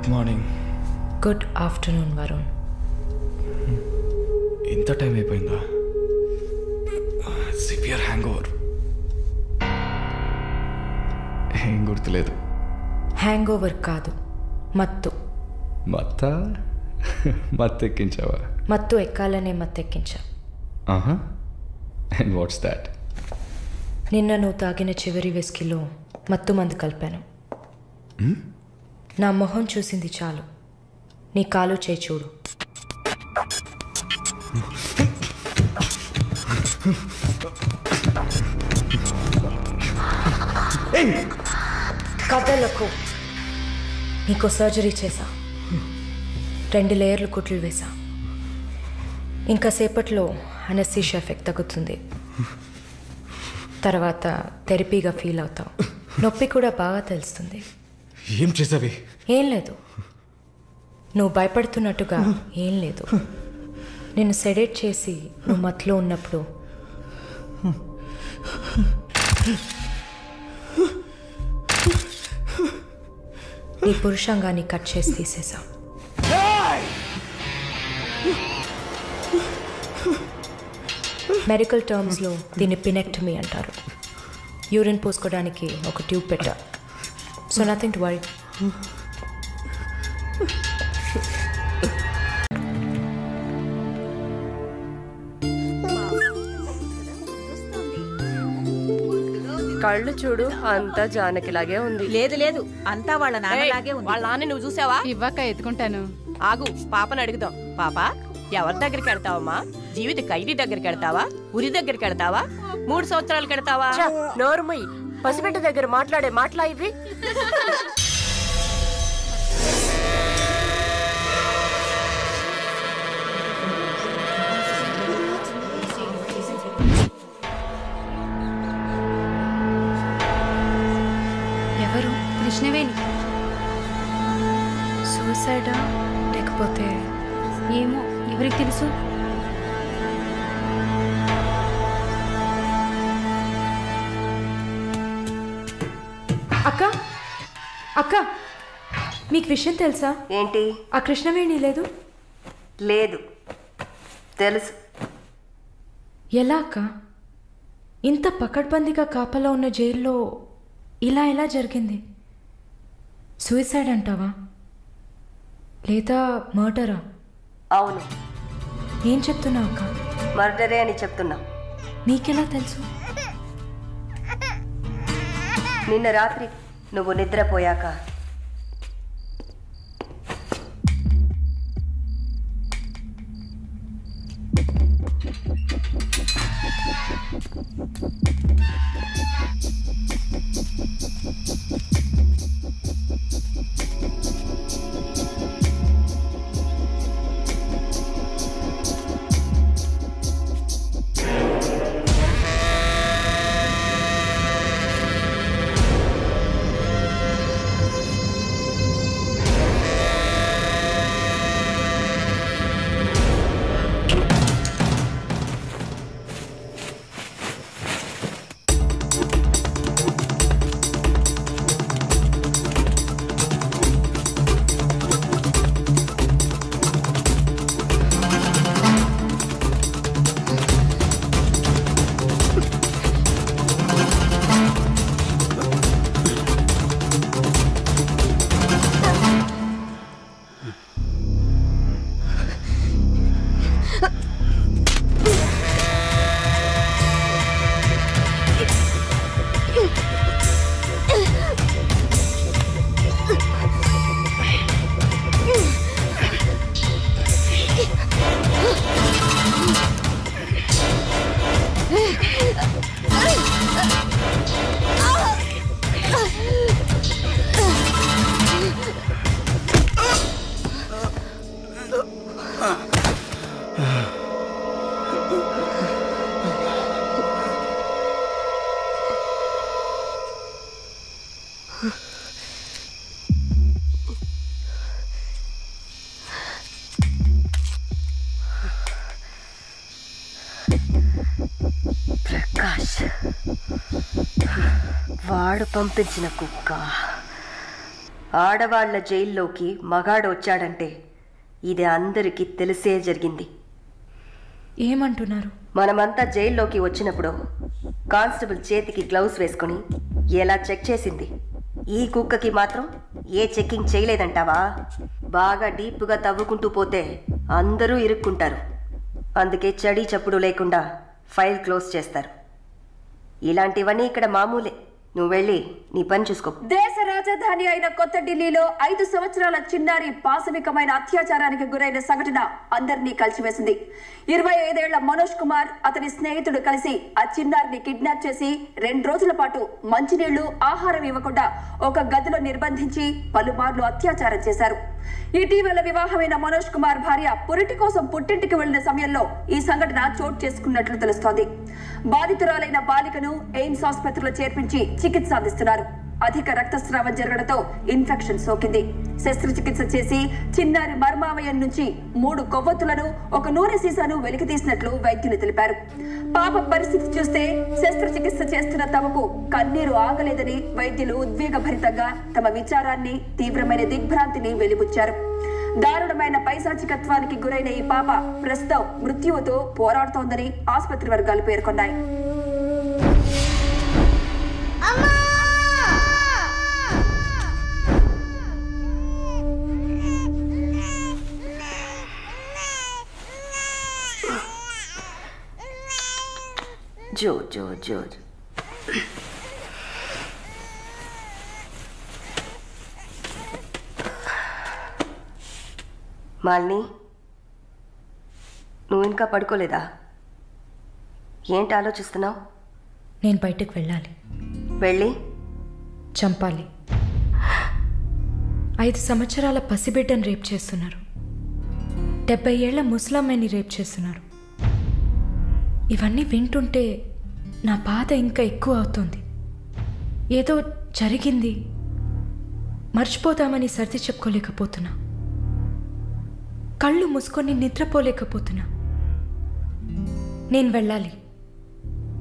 Good morning. Good afternoon Varun. ఇంత time అయిపోయిందా? Severe hang over. ఏం గుర్తులేదు. హ్యాంగ్ ఓవర్ కాదు, మత్తు. మత్తు ఎక్కించావా? మత్తు ఎక్కాలనే మత్తు ఎక్కించా. And what's that? నిన్న నువ్వు తాగిన చివరి విస్కీలో మత్తు మందు కలిపాను. నా మొహం చూసింది చాలు, నీ కాలు చేయి చూడు. కథలకు నీకు సర్జరీ చేశా, 2 లేయర్లు కుట్లు వేసా. ఇంకా సేపట్లో అనస్థీషియా ఎఫెక్ట్ తగ్గుతుంది. తర్వాత థెరపీగా ఫీల్ అవుతావు. నొప్పి కూడా బాగా తెలుస్తుంది. ఏం చేసావి? ఏం లేదు, నువ్వు భయపడుతున్నట్టుగా ఏం లేదు. నేను సెడేట్ చేసి నువ్వు మత్తులో ఉన్నప్పుడు నీ పురుషాంగాన్ని కట్ చేసి తీసేసా. మెడికల్ టర్మ్స్లో దీన్ని పినెక్టమీ అంటారు. యూరిన్ పోసుకోవడానికి ఒక ట్యూబ్ పెట్టా. So nothing to worry. కళ్ళు చూడు, అంతా జానకిలాగే ఉంది. లేదు లేదు, అంతా వాళ్ళ నాన్నలాగే ఉంది. వాళ్ళ నాన్న నువ్వు చూసావా? ఇవ్వక ఎత్తుకుంటాను. ఆగు, పాపని అడుగుదాం. పాప, ఎవరి దగ్గరికి వెళ్తావమ్మా? జీవిత ఖైదీ దగ్గరికి వెళ్తావా? ఉరి దగ్గరికి వెళ్తావా? 3 సంవత్సరాలు కడతావా? నోరుమయ్యి, పసిబిడ్డ దగ్గర మాట్లాడే మాటలా ఇవి? ఎవరు? కృష్ణవేణి. సూసైడా లేకపోతే? ఏమో, ఎవరికి తెలుసు. అక్క అక్క, మీకు విషయం తెలుసా? ఏంటి? ఆ కృష్ణవేణి లేదు. లేదు, తెలుసు. ఎలా అక్క? ఇంత పకడ్బందీగా కాపలా ఉన్న జైల్లో ఇలా ఎలా జరిగింది? సూసైడ్ అంటావా లేదా మర్డరా? అవును. ఏం చెప్తున్నావు అక్క? మర్డరే అని చెప్తున్నా. నీకెలా తెలుసు? నిన్న రాత్రి నువ్వు నిద్రపోయాక వాడు పంపించిన కుక్క ఆడవాళ్ల జైల్లోకి మగాడు వచ్చాడంటే ఇది అందరికీ తెలిసే జరిగింది. ఏమంటున్నారు? మనమంతా జైల్లోకి వచ్చినప్పుడు కానిస్టేబుల్ చేతికి గ్లౌస్ వేసుకుని ఎలా చెక్ చేసింది, ఈ కుక్కకి మాత్రం ఏ చెక్కింగ్ చేయలేదంటావా? బాగా డీప్గా తవ్వుకుంటూ పోతే అందరూ ఇరుక్కుంటారు. అందుకే చడి చప్పుడు లేకుండా ఫైల్ క్లోజ్ చేస్తారు. ఇలాంటివన్నీ ఇక్కడ మామూలే. నువ్వు వెళ్ళి నీ పని చూసుకో. దేశ రాజధాని అయిన కొత్త ఢిల్లీలో 5 సంవత్సరాల చిన్నారి పాశవికమైన అత్యాచారానికి గురైన సంఘటన అందరినీ కలిసివేసింది. 25 ఏళ్ల మనోజ్ కుమార్ అతని స్నేహితుడు కలిసి ఆ చిన్నారిని కిడ్నాప్ చేసి 2 రోజుల పాటు మంచినీళ్లు, ఆహారం ఇవ్వకుండా ఒక గదిలో నిర్బంధించి పలుమార్లు అత్యాచారం చేశారు. ఇటీవల వివాహమైన మనోజ్ కుమార్ భార్య పురిటి కోసం పుట్టింటికి వెళ్లిన సమయంలో ఈ సంఘటన చోటు చేసుకున్నట్లు తెలుస్తోంది. బాధితురాలైన బాలికను ఎయిమ్స్ ఆసుపత్రిలో చేర్పించి చికిత్స అందిస్తున్నారు. అధిక రక్తస్రావం జరగడంతో ఇన్ఫెక్షన్ సోకింది. శస్త్రచికిత్స చేసి చిన్నారి మర్మావయం నుంచి 3 కొవ్వొత్తులను, ఒక నూనె సీసాను వెలికితీసినట్లు వైద్యులు తెలిపారు. పాప పరిస్థితి చూస్తే శస్త్రచికిత్స చేస్తున్న తమకు కన్నీరు ఆగలేదని వైద్యులు ఉద్వేగభరితంగా తమ విచారాన్ని, తీవ్రమైన దిగ్భ్రాంతిని వెలిబుచ్చారు. దారుణమైన పైశాచికత్వానికి గురైన ఈ పాప ప్రస్తుతం మృత్యువుతో పోరాడుతోందని ఆసుపత్రి వర్గాలు పేర్కొన్నాయి. జో జో జో మాలిని, నువ్వు ఇంకా పడుకోలేదా? ఏంటి ఆలోచిస్తున్నావు? నేను బయటకు వెళ్ళాలి. వెళ్ళి చంపాలి. 5 సంవత్సరాల పసిబిడ్డను రేప్ చేస్తున్నారు. 70 ఏళ్ల ముసలమ్మని రేప్ చేస్తున్నారు. ఇవన్నీ వింటుంటే నా బాధ ఇంకా ఎక్కువ అవుతుంది. ఏదో జరిగింది, మర్చిపోదామని సర్ది చెప్పుకోలేకపోతున్నా. కళ్ళు మూసుకొని నిద్రపోలేకపోతున్నా. నేను వెళ్ళాలి,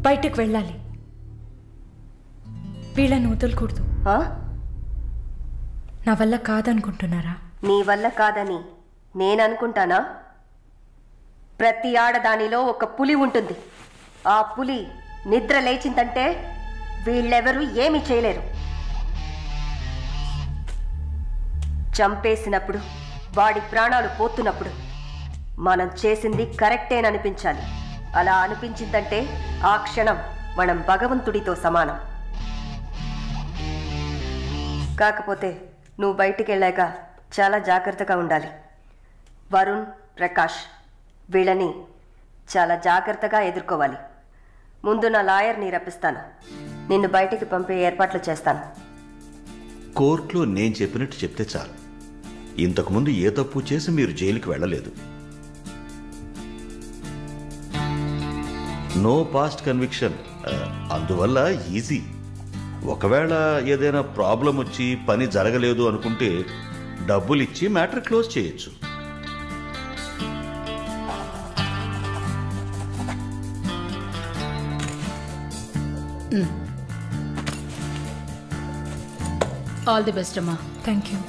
బయటకు వెళ్ళాలి. వీళ్ళని వదలకూడదు. నా వల్ల కాదనుకుంటున్నారా? నీ వల్ల కాదని నేను అనుకుంటానా? ప్రతి ఆడదానిలో ఒక పులి ఉంటుంది. ఆ పులి నిద్ర లేచిందంటే వీళ్ళెవరూ ఏమీ చేయలేరు. చంపేసినప్పుడు, వాడి ప్రాణాలు పోతున్నప్పుడు మనం చేసింది కరెక్టేననిపించాలి. అలా అనిపించిందంటే ఆ క్షణం మనం భగవంతుడితో సమానం. కాకపోతే నువ్వు బయటికి వెళ్ళాక చాలా జాగ్రత్తగా ఉండాలి. వరుణ్, ప్రకాష్ వీళ్ళని చాలా జాగ్రత్తగా ఎదుర్కోవాలి. ముందు నా లాయర్ని రప్పిస్తాను. నిన్ను బయటికి పంపే ఏర్పాట్లు చేస్తాను. కోర్టులో నేను చెప్పినట్టు చెప్తే చాలు. ఇంతకుముందు ఏ తప్పు చేసి మీరు జైలుకి వెళ్ళలేదు. నో పాస్ట్ కన్విక్షన్, అందువల్ల ఈజీ. ఒకవేళ ఏదైనా ప్రాబ్లం వచ్చి పని జరగలేదు అనుకుంటే డబ్బులు ఇచ్చి మ్యాటర్ క్లోజ్ చేయొచ్చు. ఆల్ ది బెస్ట్ అమ్మా. Thank you.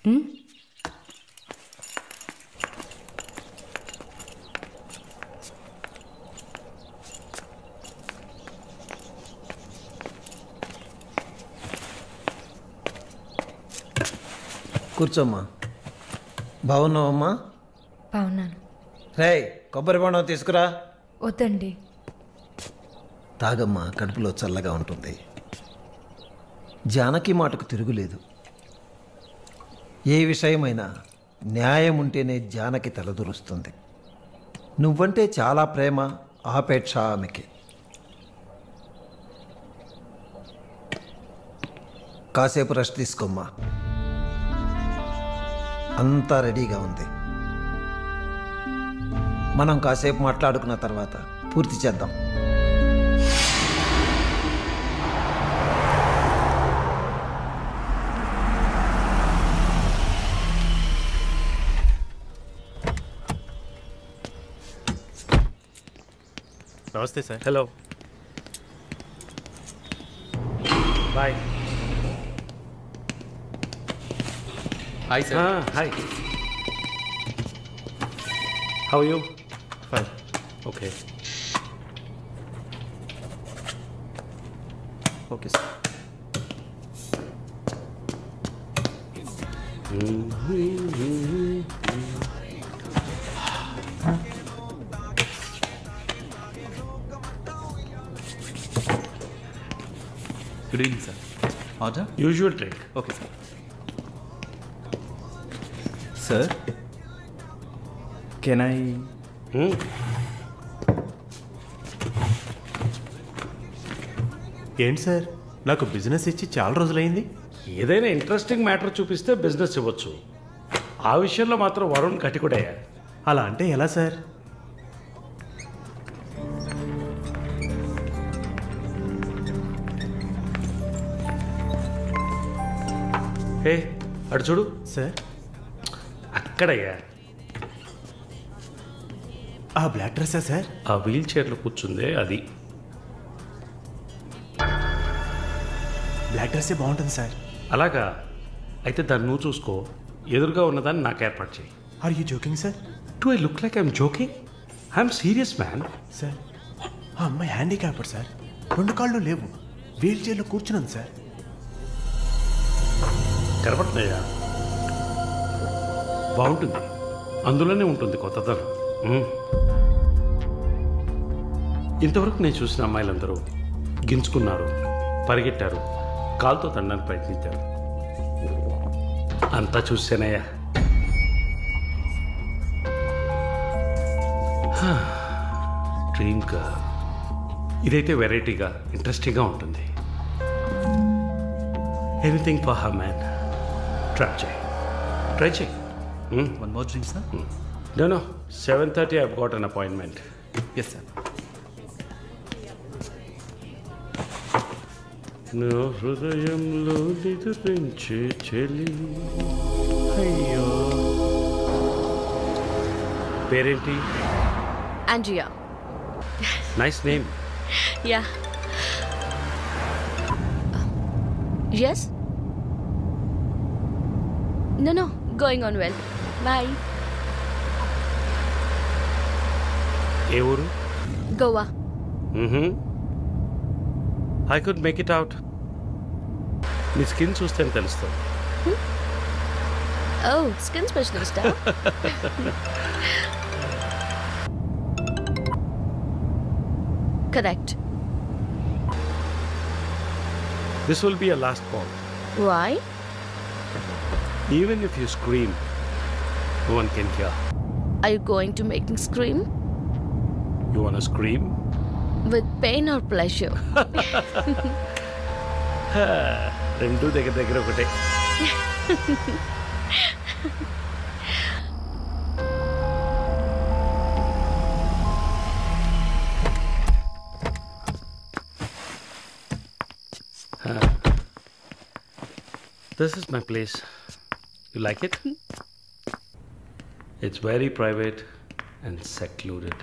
కూర్చోమ్మా. బాగున్నావమ్మా? బాగున్నాను. రే, కొబ్బరి బొండం తీసుకురా. వద్దండి. తాగమ్మా, కడుపులో చల్లగా ఉంటుంది. జానకి మాటకు తిరుగులేదు. ఏ విషయమైనా న్యాయం ఉంటేనే జానకి తలదూరుస్తుంది. నువ్వంటే చాలా ప్రేమ, ఆపేక్ష ఆమెకి. కాసేపు రెస్ట్ తీసుకోమ్మా. అంతా రెడీగా ఉంది. మనం కాసేపు మాట్లాడుకున్న తర్వాత పూర్తి చేద్దాం. నమస్తే sir. Hello, bye. Hi sir. Hi, how you? Fine. Okay okay sir. Good evening sir. Order? Usual drink. Okay sir. Sir, can I? ఏంటి సార్, నాకు బిజినెస్ ఇచ్చి చాలా రోజులైంది. ఏదైనా ఇంట్రెస్టింగ్ మ్యాటర్ చూపిస్తే బిజినెస్ ఇవ్వచ్చు. ఆ విషయంలో మాత్రం వరుణ్ కటికుడయ్యా. అలా అంటే ఎలా సార్? హే, అటు చూడు. సార్, అక్కడయ్యా, ఆ బ్లాక్ డ్రెస్సా సార్? ఆ వీల్ చైర్లో కూర్చుందే అది. బ్లాక్ డ్రెస్సే బాగుంటుంది సార్. అలాగా? అయితే దాన్ని నువ్వు చూసుకో. ఎదురుగా ఉన్నదాన్ని నాకు ఏర్పాటు చేయి. Are you joking sir? Do I look like I'm joking? I'm serious man. Sir, ఆ అమ్మాయి హ్యాండిక్యాప్డ్ సార్. 2 కాళ్ళు లేవు, వీల్ చైర్లో కూర్చున్నాను సార్. కనపడుతున్నాయా? బాగుంటుంది, అందులోనే ఉంటుంది కొత్తదనం. ఇంతవరకు నేను చూసిన అమ్మాయిలందరూ గింజుకున్నారు, పరిగెట్టారు, కాలుతో తండడానికి ప్రయత్నించారు. అంతా చూసానయ్యా. Dream girl. ఇదైతే వెరైటీగా, ఇంట్రెస్టింగ్గా ఉంటుంది. Anything for her man. Try చేయి. One more drink sir? No, 7:30 I've got an appointment. Yes, sir. నా హృదయంలో నిద్రించే చెలి. అయ్యో, పేరేంటి? Andrea. Nice name. Yeah. Yes? No, going on well. Bye. ఏ ఊరు? Goa. I could make it out. నీ skin చూస్తే తెలుస్తుంది. Oh, skin specialist. Correct. This will be a last call. Why? Even if you scream, no one can hear. Are you going to make me scream? You wanna scream? With pain or pleasure? రెండు దగ్గర ఒకటే. This is my place. You like it? It's very private and secluded.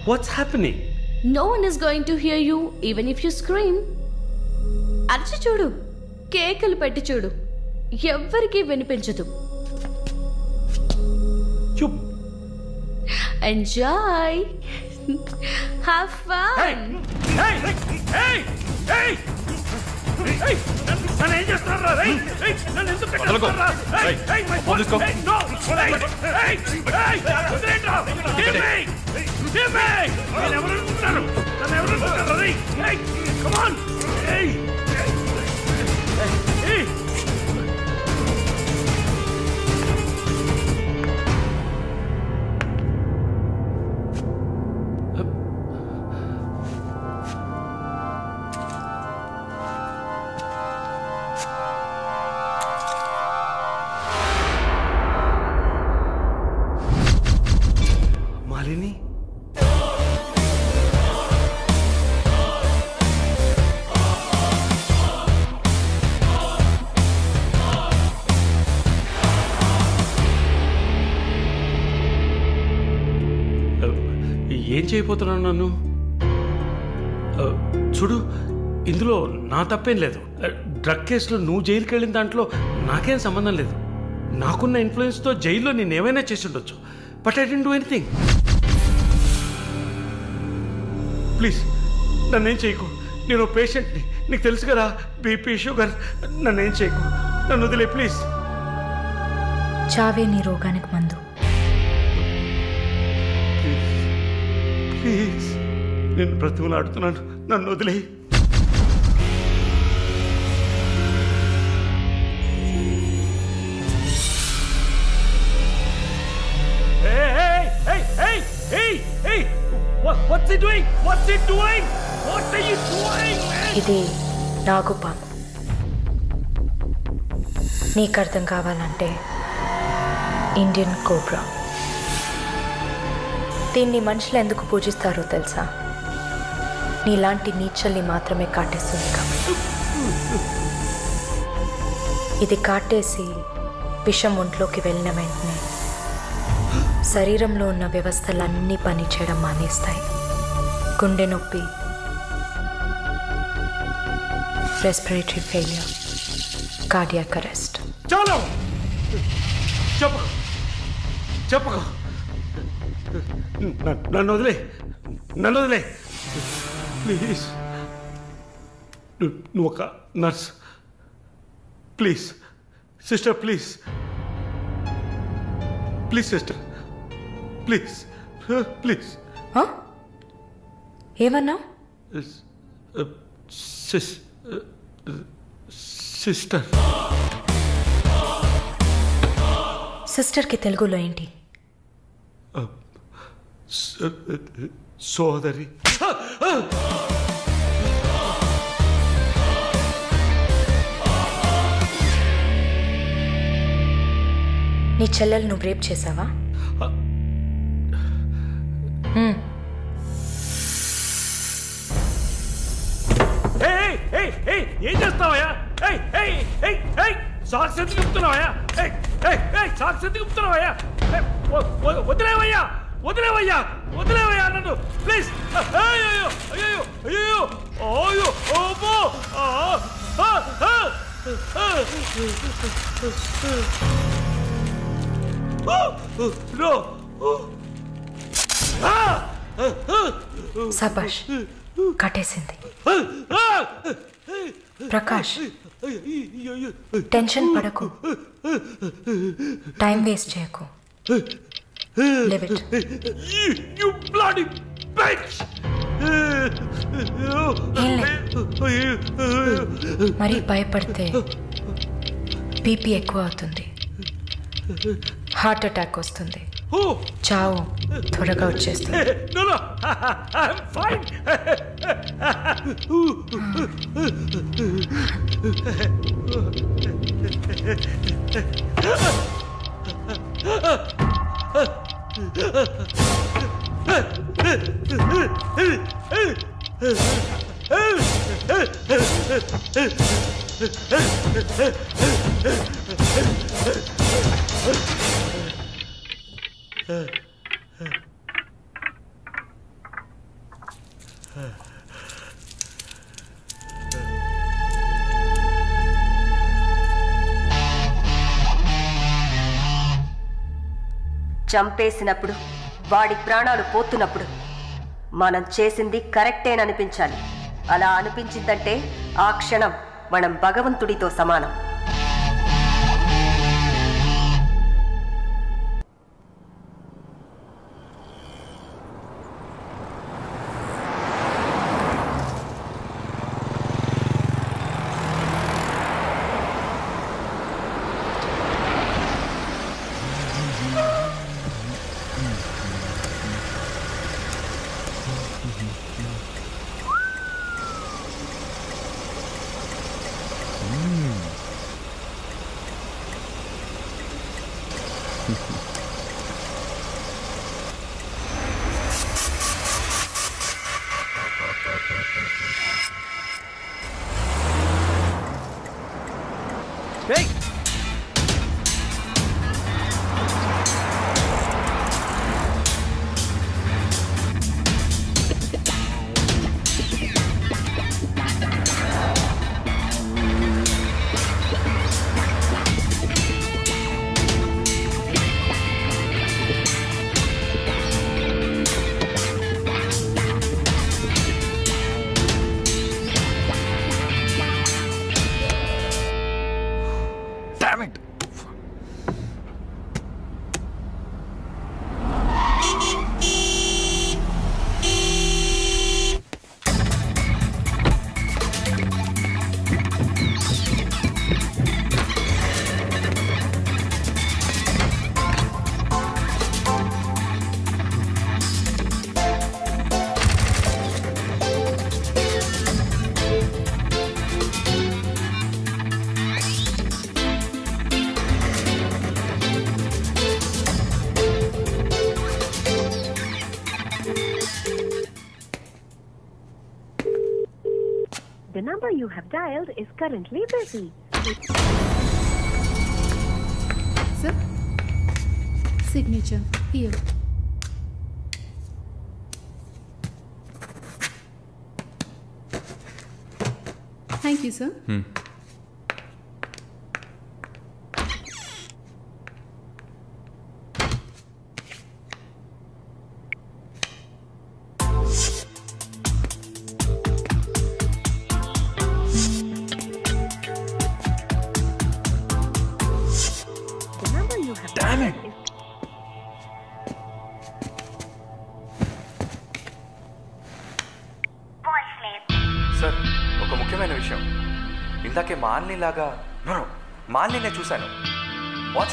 What's happening? No one is going to hear you even if you scream. అరిచి చూడు, కేకలు పెట్టి చూడు, ఎవ్వరికీ వినిపించదు. Enjoy. Have fun. నన్ను ఏం చేస్తారా? నన్ను ఎందుకు కట్టేస్తారా? మాలిని, ఏం చేయబోతున్నాను నన్ను? చూడు, ఇందులో నా తప్పేం లేదు. డ్రగ్ కేసులో నువ్వు జైలుకి వెళ్ళిన దాంట్లో నాకేం సంబంధం లేదు. నాకున్న ఇన్ఫ్లుయెన్స్తో జైల్లో నేను ఏమైనా చేసి ఉండొచ్చు. But I didn't do anything. Please నన్నేం చేయకు. నేను పేషెంట్ని, నీకు తెలుసు కదా, బీపీ, షుగర్. నన్నేం చేయకు, నన్ను వదిలే ప్లీజ్. చావే నీ రోగానికి మందు. ప్లీజ్, నేను బ్రతిమలాడుతున్నాను, నన్ను వదిలే. What's he doing? What's he doing? What are you doing, man? ఇది నాగుపాము. నీకు అర్థం కావాలంటే ఇండియన్ కోబ్రా. దీన్ని మనుషులు ఎందుకు పూజిస్తారో తెలుసా? నీలాంటి నీచల్ని మాత్రమే కాటేస్తుంది కాబట్టి. ఇది కాటేసి విషం ఒంట్లోకి వెళ్ళిన వెంటనే శరీరంలో ఉన్న వ్యవస్థలన్నీ పనిచేయడం మానేస్తాయి. గుండె నొప్పి, రెస్పిరేటరీ ఫెయిల్యూర్, కార్డియాక్ అరెస్ట్. చాలు, చెప్పకు, చెప్పకు. నన్ను వదిలే, నన్ను వదిలే ప్లీజ్. నువ్వు ఒక nurse. Please sister, please please sister, please please. ఏమన్నా? సిస్టర్. సిస్టర్కి తెలుగులో ఏంటి? సోదరి. నీ చెల్లెలు నువ్వు రేప్ చేసావా? ఏం చేస్తావయ్యా? సాక్స్ ఎందుకు చెప్తున్నావయ్యా? సాక్స్ ఎందుకు చెప్తున్నావయ్యా? వదిలేవయ్యా, వదిలేవయ్యా, వదిలేవయ్యా నన్ను ప్లీజ్. అయ్యో అయ్యో అయ్యో అయ్యో ఓబో. సబాష్, కట్టేసింది. ప్రకాష్, టెన్షన్ పడకు, టైం వేస్ట్ చేయకు. Live it. You bloody bitch! మరి భయపడితే బీపీ ఎక్కువ అవుతుంది, హార్ట్ అటాక్ వస్తుంది, చావు త్వరగా వచ్చేస్తుంది. No, no, I'm fine. చంపేసినప్పుడు వాడి ప్రాణాలు పోతున్నప్పుడు మనం చేసింది కరెక్టేననిపించాలి. అలా అనిపించిందంటే ఆ క్షణం మనం భగవంతుడితో సమానం. Hey! The number you have dialed is currently busy. Sir, signature here. Thank you, sir. Damn it! Sir, ఒక ముఖ్యమైన విషయం. ఇందాకే మాలిని లాగా మాలిని చూశాను. వాట్స్